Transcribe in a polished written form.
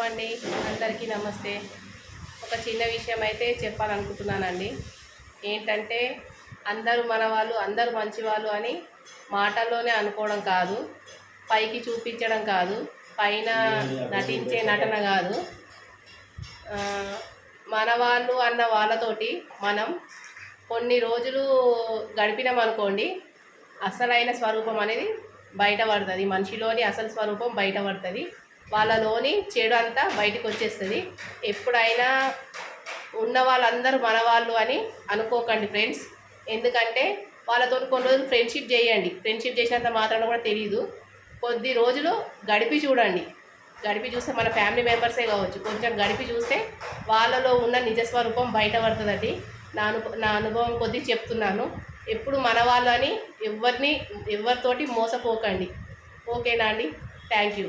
అండి, అందరికీ నమస్తే. ఒక చిన్న విషయం అయితే చెప్పాలనుకుంటున్నానండి. ఏంటంటే అందరూ మనవాళ్ళు, అందరూ మంచివాళ్ళు అని మాటల్లోనే అనుకోవడం కాదు, పైకి చూపించడం కాదు, పైన నటించే నటన కాదు. మనవాళ్ళు అన్న వాళ్ళతోటి మనం కొన్ని రోజులు గడిపినామనుకోండి, అసలైన స్వరూపం అనేది బయటపడుతుంది. మనిషిలోని అసలు స్వరూపం బయటపడుతుంది. వాళ్ళలోని చెడు అంతా బయటకు వచ్చేస్తుంది. ఎప్పుడైనా ఉన్న వాళ్ళందరూ మనవాళ్ళు అని అనుకోకండి ఫ్రెండ్స్. ఎందుకంటే వాళ్ళతో కొన్ని రోజులు ఫ్రెండ్షిప్ చేయండి. ఫ్రెండ్షిప్ చేసినంత మాత్రాన కూడా తెలియదు. కొద్ది రోజులు గడిపి చూడండి. గడిపి చూస్తే మన ఫ్యామిలీ మెంబర్సే కావచ్చు, కొంచెం గడిపి చూస్తే వాళ్ళలో ఉన్న నిజస్వరూపం బయటపడుతుందండి. నా అనుభవం కొద్దీ చెప్తున్నాను. ఎప్పుడు మన వాళ్ళు అని ఎవరితోటి మోసపోకండి. ఓకేనా అండి? Thank you.